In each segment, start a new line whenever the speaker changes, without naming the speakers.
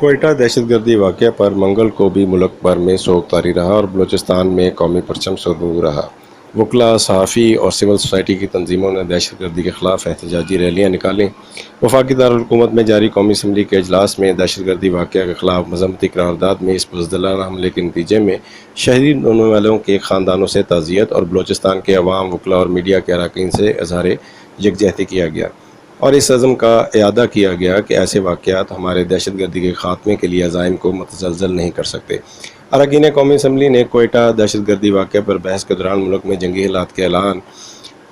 कोयटा दहशतगर्दी वाक़या पर मंगल को भी मुल्क भर में शोक तारी रहा और बलूचिस्तान में कौमी परचम सरबूर रहा। वकला, सहाफ़ी और सिविल सोसाइटी की तंजीमों ने दहशतगर्दी के ख़िलाफ़ एहतजाजी रैलियाँ निकालीं। वफाकी दारुल-हुकूमत में जारी कौमी असम्बली के इजलास में दहशतगर्दी वाक़या के ख़िलाफ़ मज़म्मती करारदाद में इस बुज़दिलाना हमले के नतीजे में शहीद होने वालों के ख़ानदानों से ताज़ियत और बलूचिस्तान के अवाम, वकला और मीडिया के अरकान से इज़हार यकजहती किया गया और इस अज़्म का इआदा किया गया कि ऐसे वाक़यात हमारे दहशतगर्दी के ख़ात्मे के लिए अज़ाइम को मुतज़लज़ल नहीं कर सकते। अरकान कौमी असम्बली ने कोयटा दहशतगर्दी वाक़या पर बहस के दौरान मुल्क में जंगी हालात के ऐलान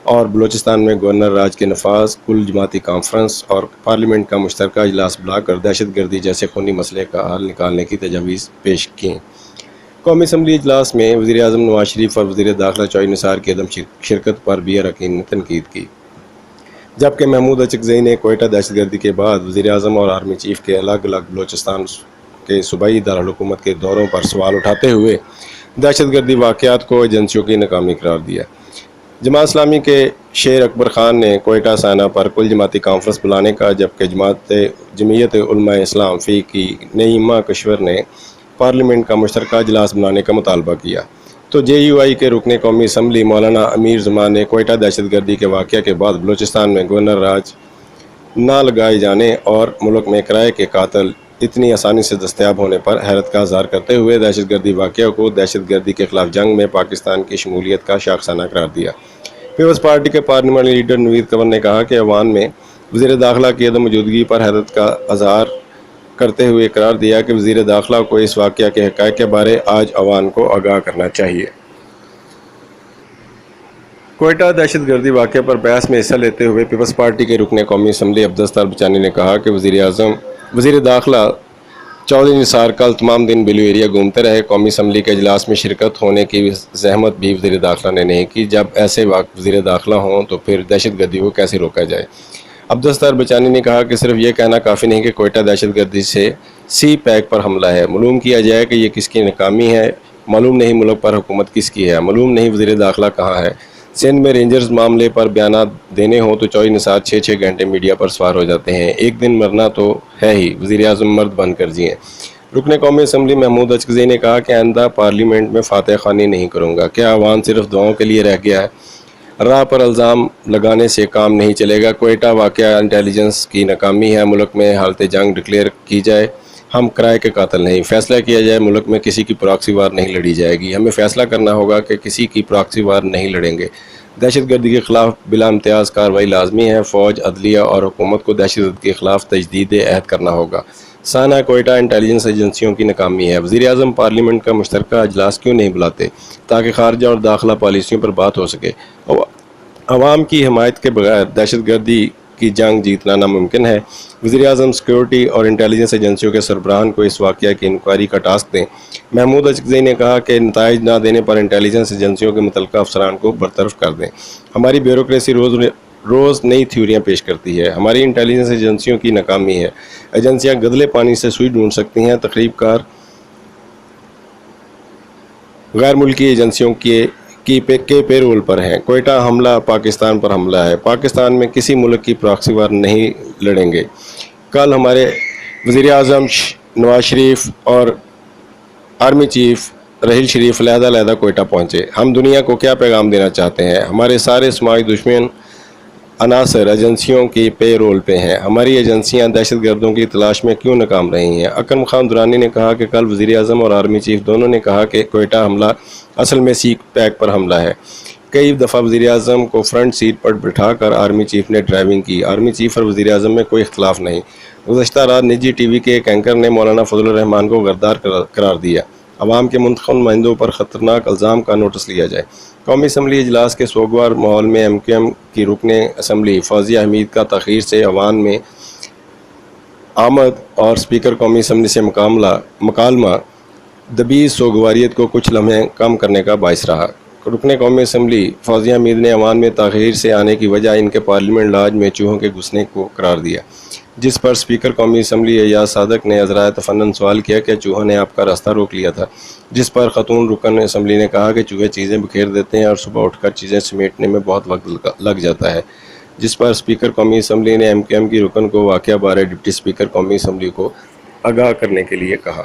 और बलूचिस्तान में गवर्नर राज के नफाज, कुल जमाती कॉन्फ्रेंस और पार्लियामेंट का मुश्तरका इजलास बुलाकर दहशतगर्दी जैसे खूनी मसले का हल निकालने की तजवीज़ पेश की। कौमी असम्बली इजलास में वज़ीर-ए-आज़म नवाज शरीफ और वज़ीर दाखिला चौधरी निसार की अदम शिरकत पर भी अरकान ने तनकीद की, जबकि महमूद अचकज़ई ने कोयटा दहशतगर्दी के बाद वज़ीर-ए-आज़म और आर्मी चीफ के अलग अलग बलूचिस्तान के सूबाई दारुल-हुकूमत के दौरों पर सवाल उठाते हुए दहशतगर्दी वाक़यात को एजेंसियों की नाकामी करार दिया। जमात इस्लामी के शेर अकबर ख़ान ने कोयटा साना पर कुल जमाती कॉन्फ्रेंस बुलाने का, जबकि जमीयत उलमाए इस्लाम फ़ी की नईमा कश्वर ने पार्लियामेंट का मुश्तरका इजलास बुलाने का मुतालबा किया, तो JUI के रुकने कौमी असम्बली मौलाना अमीर ज़मान ने कोयटा दहशतगर्दी के वाक़या के बाद बलूचिस्तान में गवर्नर राज ना लगाए जाने और मुल्क में किराए के कातिल इतनी आसानी से दस्तयाब होने पर हैरत का इज़हार करते हुए दहशतगर्दी वाक़या को दहशतगर्दी के ख़िलाफ़ जंग में पाकिस्तान की शमूलियत का शाखसाना करार दिया। पीपल्स पार्टी के पार्लियामेंट्री लीडर नवीद कंवर ने कहा कि अवान में वज़ीर दाखिला की अदम मौजूदगी पर हैरत का इज़हार करते हुए करार दिया कि वज़ीर दाखिला को इस वाक़या के हक़ाइक़ के बारे आज अवान को आगाह करना चाहिए। कोयटा दहशतगर्दी वाक़े पर बहस में हिस्सा लेते हुए पीपल्स पार्टी के रुकने कौमी असम्बली अब्दुल बचानी ने कहा कि वज़ीर दाखिला चौधरी निसार कल तमाम दिन बिलू एरिया घूमते रहे। कौमी असम्बली के इजलास में शिरकत होने की ज़हमत भी वज़ीर दाखिला ने नहीं की। जब ऐसे वक्त वज़ीर दाखिला हों तो फिर दहशतगर्दी को कैसे रोका जाए। अब्दुल बचानी ने कहा कि सिर्फ ये कहना काफ़ी नहीं कि कोयटा दहशतगर्दी से CPAC पर हमला है। मालूम किया जाए कि ये किसकी नाकामी है। मालूम नहीं मुल्क पर हुकूमत किसकी है। मालूम नहीं वज़ीर दाखिला कहाँ है। सिंध में रेंजर्स मामले पर बयानात देने हों तो चौधरी निसार 6-6 घंटे मीडिया पर सवार हो जाते हैं। एक दिन मरना तो है ही, वज़ीर-ए-आज़म मर्द बनकर जिएँ। रुकने कौमी असम्बली महमूद अचकज़ई ने कहा कि आइंदा पार्लियामेंट में फातह ख़ानी नहीं करूँगा। क्या अवान सिर्फ दुआओं के लिए रह गया है? राह पर इल्ज़ाम लगाने से काम नहीं चलेगा। कोयटा वाक़या इंटेलिजेंस की नाकामी है। मुल्क में हालत जंग डिक्लेयर की जाए। हम किराए के कातिल नहीं। फ़ैसला किया जाए मुल्क में किसी की प्रॉक्सी वार नहीं लड़ी जाएगी। हमें फ़ैसला करना होगा कि किसी की प्रॉक्सी वार नहीं लड़ेंगे। दहशतगर्दी के ख़िलाफ़ बिला इम्तियाज़ कार्रवाई लाजमी है। फ़ौज, अदलिया और हुकूमत को दहशतगर्दी के ख़िलाफ़ तजदीद अहद करना होगा। साना कोयटा इंटेलिजेंस एजेंसियों की नाकामी है। वज़ीर-ए-आज़म पार्लियामेंट का मुश्तरका इजलास क्यों नहीं बुलाते ताकि खारजा और दाखिला पॉलिसियों पर बात हो सके। अवाम की हिमायत के बगैर दहशतगर्दी की जंग जीतना नामुमकिन है। वज़ीर-ए-आज़म सिक्योरिटी और इंटेलिजेंस एजेंसियों के सरबराहान को इस वाक़या की इंक्वायरी का टास्क दें। महमूद अचकज़ई ने कहा कि नताइज ना देने पर इंटेलिजेंस एजेंसियों के मुतल्लिक़ा अफसरान को बरतरफ कर दें। हमारी ब्यूरोक्रेसी रोज़ नई थ्योरियाँ पेश करती है। हमारी इंटेलिजेंस एजेंसियों की नाकामी है। एजेंसियाँ गदले पानी से सुई ढूंढ सकती हैं। तकरीबकार गैर मुल्की एजेंसियों के पेरोल पर हैं। कोयटा हमला पाकिस्तान पर हमला है। पाकिस्तान में किसी मुल्क की प्रॉक्सी वार नहीं लड़ेंगे। कल हमारे वज़ीर-ए-आज़म नवाज शरीफ और आर्मी चीफ राहिल शरीफ अलहदा कोयटा पहुँचे। हम दुनिया को क्या पैगाम देना चाहते हैं? हमारे सारे समाजी दुश्मन अनासर एजेंसियों की पेरोल पे हैं। हमारी एजेंसियां दहशतगर्दों की तलाश में क्यों नाकाम रही हैं? अकरम खान दुरानी ने कहा कि कल वज़ीर-ए-आज़म और आर्मी चीफ दोनों ने कहा कि कोयटा हमला असल में CPAC पर हमला है। कई दफ़ा वज़ीर-ए-आज़म को फ्रंट सीट पर बिठाकर आर्मी चीफ ने ड्राइविंग की। आर्मी चीफ और वज़ीर-ए-आज़म में कोई इख्तलाफ नहीं। गुज़श्ता रात निजी TV के एक एंकर ने मौलाना फजलुर रहमान को गद्दार करार दिया। अवाम के मुंतखब नुमाइंदों पर ख़तरनाक इल्ज़ाम का नोटिस लिया जाए। कौमी असम्बली इजलास के सोगवार माहौल में MQM की रुकने असम्बली फौजिया हमीद का तख़ीर से अवान में आमद और स्पीकर कौमी असम्बली से मकालमा दबीज़ सोगवारियत को कुछ लम्हे कम करने का बाइस रहा। रुकने कौमी असम्बली फौजिया हमीद ने अवान में तख़ीर से आने की वजह इनके पार्लियामेंट लाज में चूहों के घुसने को करार दिया, जिस पर स्पीकर कौमी असम्बली एजाज सादक ने अज़राए तफन्नुन सवाल किया कि चूहों ने आपका रास्ता रोक लिया था, जिस पर ख़तून रुकन असम्बली ने कहा कि चूहे चीज़ें बिखेर देते हैं और सुबह उठकर चीज़ें समेटने में बहुत वक्त लग जाता है, जिस पर स्पीकर कौमी असम्बली ने MQM की रुकन को वाक़या बारे डिप्टी स्पीकर कौमी असम्बली को آگاہ کرنے کے لیے کہا۔